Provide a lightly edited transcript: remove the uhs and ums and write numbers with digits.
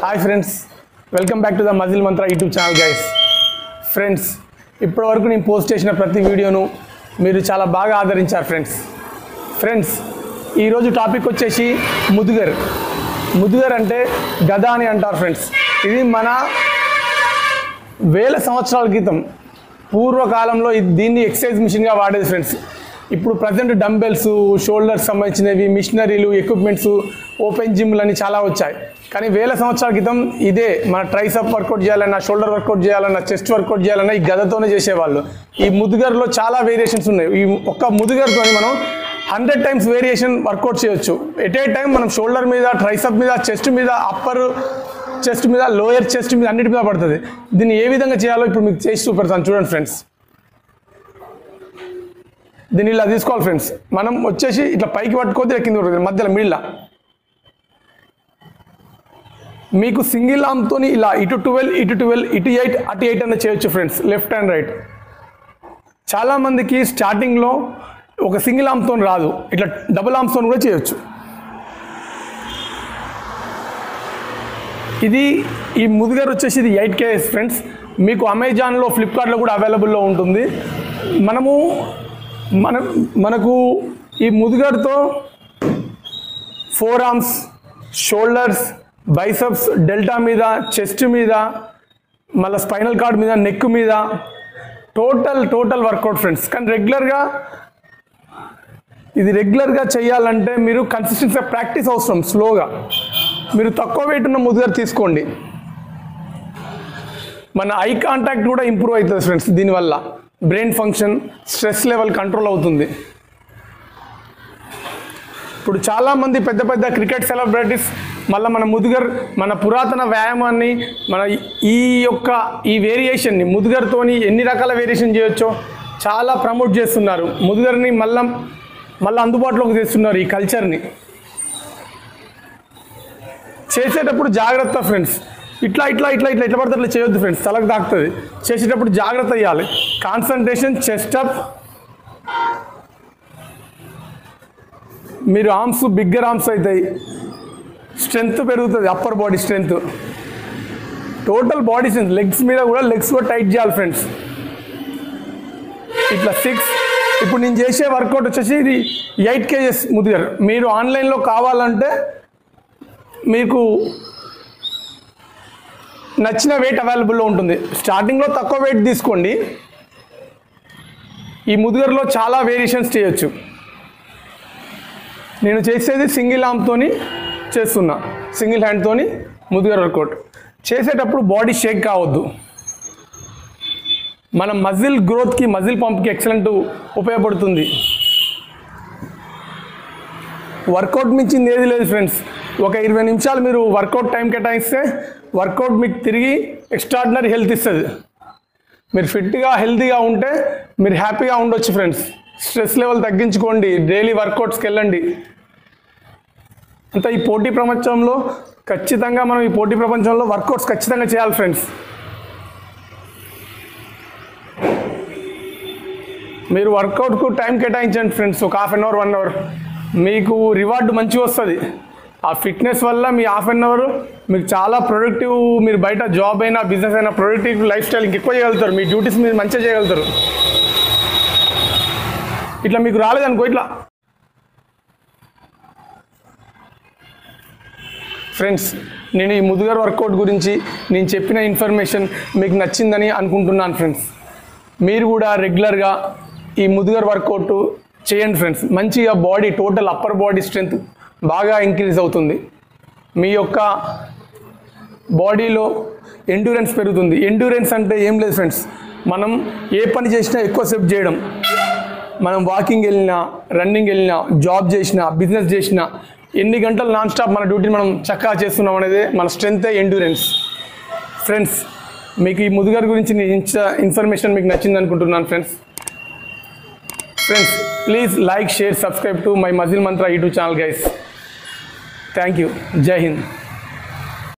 Hi friends, welcome back to the muscle Mantra YouTube channel guys. Friends, ఇప్పటివరకు నేను post చేసిన ప్రతి వీడియోను మీరు చాలా బాగా ఆదరించారు ఫ్రెండ్స్. ఈరోజు టాపిక్ వచ్చేసి ముదుగర్ అంటే గద అని అంటారు ఫ్రెండ్స్. ఇది మన వేల సంవత్సరాల క్రితం పూర్వకాలంలో దీన్ని ఎక్సర్సైజ్ మిషన్గా వాడేది ఫ్రెండ్స్. ఇప్పుడు ప్రజెంట్ డంబెల్స్, షోల్డర్స్ సంబంధించినవి, మిషనరీలు, ఎక్విప్మెంట్స్, ఓపెన్ జిమ్లు అని చాలా వచ్చాయి. కానీ వేల సంవత్సరాల క్రితం ఇదే మన ట్రైసప్ వర్కౌట్ చేయాలన్నా, షోల్డర్ వర్కౌట్ చేయాలన్నా, చెస్ట్ వర్కౌట్ చేయాలన్నా ఈ గదతోనే చేసేవాళ్ళు. ఈ ముదుగర్లో చాలా వేరియేషన్స్ ఉన్నాయి. ఈ ఒక్క ముదుగర్తో మనం 100 టైమ్స్ వేరియేషన్ వర్కౌట్ చేయొచ్చు. ఎట్ ఏ టైం మనం షోల్డర్ మీద, ట్రైసప్ మీద, చెస్ట్ మీద, అప్పర్ చెస్ట్ మీద, లోయర్ చెస్ట్ మీద అన్నిటి మీద పడుతుంది. దీన్ని ఏ విధంగా చేయాలో ఇప్పుడు మీకు చేసి చూపెడతాను చూడండి ఫ్రెండ్స్. దీన్ని ఇలా తీసుకోవాలి ఫ్రెండ్స్. మనం వచ్చేసి ఇట్లా పైకి పట్టుకోవద్దు, కింద పట్టుకోవద్దు, మధ్యలో మిడిల్. మీకు సింగిల్ ఆర్మ్తో ఇలా ఇటు 12, ఇటు 12, ఇటు 8, అటు 8 అన్న చేయొచ్చు ఫ్రెండ్స్, లెఫ్ట్ అండ్ రైట్. చాలామందికి స్టార్టింగ్లో ఒక సింగిల్ ఆర్మ్తో రాదు, ఇట్లా డబుల్ ఆర్మ్స్తో కూడా చేయొచ్చు. ఈ ముదుగర్ వచ్చేసి ఇది 8 kgs ఫ్రెండ్స్. మీకు అమెజాన్లో, ఫ్లిప్కార్ట్లో కూడా అవైలబుల్లో ఉంటుంది. మనకు ఈ ముదుగర్తో 4 ఆర్మ్స్, షోల్డర్స్, బైసెప్స్, డెల్టా మీద, చెస్ట్ మీద, మళ్ళీ స్పైనల్ కార్డ్ మీద, నెక్ మీద టోటల్ వర్కౌట్ ఫ్రెండ్స్. కానీ రెగ్యులర్గా చేయాలంటే మీరు కన్సిస్టెన్సీగా ప్రాక్టీస్ అవసరం. స్లోగా మీరు తక్కువ వెయిట్ ఉన్న ముదుగర్ తీసుకోండి. మన ఐ కాంటాక్ట్ కూడా ఇంప్రూవ్ అవుతుంది ఫ్రెండ్స్. దీనివల్ల brain function, stress level control అవుతుంది. ఇప్పుడు చాలామంది పెద్ద క్రికెట్ సెలబ్రిటీస్ మళ్ళీ మన ముదుగర్, మన పురాతన వ్యాయామాన్ని, మన ఈ వేరియేషన్ని ముదుగర్తోని ఎన్ని రకాల వేరియేషన్ చేయొచ్చో చాలా ప్రమోట్ చేస్తున్నారు. ముదుగర్ని మళ్ళీ అందుబాటులోకి తెస్తున్నారు. ఈ కల్చర్ని చేసేటప్పుడు జాగ్రత్త ఫ్రెండ్స్. ఇట్లా పడితే అట్లా చేయొద్దు ఫ్రెండ్స్, తలకు తాకుతుంది. చేసేటప్పుడు జాగ్రత్త చేయాలి. Concentration, chest up. మీరు ఆర్మ్స్ బిగ్గర్ ఆర్మ్స్ అవుతాయి, స్ట్రెంగ్త్ పెరుగుతుంది, upper body strength, total body strength. Legs కూడా టైట్ చేయాలి ఫ్రెండ్స్. ఇట్లా 6. ఇప్పుడు నేను చేసే వర్కౌట్ వచ్చేసి ఇది 8 kgs ముదుగర్. మీరు ఆన్లైన్లో కావాలంటే మీకు నచ్చిన వెయిట్ అవైలబుల్లో ఉంటుంది. స్టార్టింగ్లో తక్కువ వెయిట్ తీసుకోండి. ఈ ముదుగర్లో చాలా వేరియేషన్స్ చేయొచ్చు. నేను చేసేది సింగిల్ ఆర్మ్తోని చేస్తున్నా, సింగిల్ హ్యాండ్తోని ముదుగర్ వర్కౌట్. చేసేటప్పుడు బాడీ షేక్ కావద్దు. మన మజిల్ గ్రోత్కి, మజిల్ పంప్కి ఎక్సలెంట్ ఉపయోగపడుతుంది. వర్కౌట్ మించింది ఏది లేదు ఫ్రెండ్స్. ఒక 20 నిమిషాలు మీరు వర్కౌట్ టైం కేటాయిస్తే వర్కౌట్ మీకు తిరిగి ఎక్స్ట్రాడినరీ హెల్త్ ఇస్తుంది. మీరు ఫిట్గా, హెల్తీగా ఉంటే మీరు హ్యాపీగా ఉండొచ్చు ఫ్రెండ్స్. స్ట్రెస్ లెవెల్ తగ్గించుకోండి, డైలీ వర్కౌట్స్కి వెళ్ళండి. అంతా ఈ పోటీ ప్రపంచంలో వర్కౌట్స్ ఖచ్చితంగా చేయాలి ఫ్రెండ్స్. మీరు వర్కౌట్కు టైం కేటాయించండి ఫ్రెండ్స్. ఒక 1/2 అవర్, 1 అవర్ మీకు రివార్డు మంచిగా వస్తుంది. ఆ ఫిట్నెస్ వల్ల మీ 1/2 అవర్ మీకు చాలా ప్రొడక్టివ్, మీరు బయట జాబ్ అయినా, బిజినెస్ అయినా, ప్రొడక్టివ్ లైఫ్ స్టైల్ ఇంకెక్కువ చేయగలుగుతారు. మీ డ్యూటీస్ మీరు మంచిగా చేయగలుగుతారు. ఇట్లా మీకు రాలేదనుకో, ఇట్లా ఫ్రెండ్స్, నేను ఈ ముదుగర్ వర్కౌట్ గురించి నేను చెప్పిన ఇన్ఫర్మేషన్ మీకు నచ్చిందని అనుకుంటున్నాను ఫ్రెండ్స్. మీరు కూడా రెగ్యులర్గా ఈ ముదుగర్ వర్కౌట్ చేయండి ఫ్రెండ్స్. మంచిగా body, total upper body strength బాగా ఇంక్రీజ్ అవుతుంది. మీ యొక్క బాడీలో ఎండ్యూరెన్స్ పెరుగుతుంది. ఎండ్యూరెన్స్ అంటే ఏం లేదు ఫ్రెండ్స్, మనం ఏ పని చేసినా ఎక్కువసేపు చేయడం. మనం వాకింగ్ వెళ్ళినా, రన్నింగ్ వెళ్ళినా, జాబ్ చేసినా, బిజినెస్ చేసినా, ఎన్ని గంటలు నాన్ స్టాప్ మన డ్యూటీని మనం చక్కగా చేస్తున్నాం అనేది మన స్ట్రెంగ్తే ఎండ్యూరెన్స్ ఫ్రెండ్స్. మీకు ఈ ముదుగర్ గురించి నేను ఇన్ఫర్మేషన్ మీకు నచ్చింది అనుకుంటున్నాను friends. Please like, share, subscribe to my muscle Mantra YouTube channel guys. Thank you. జై హింద్.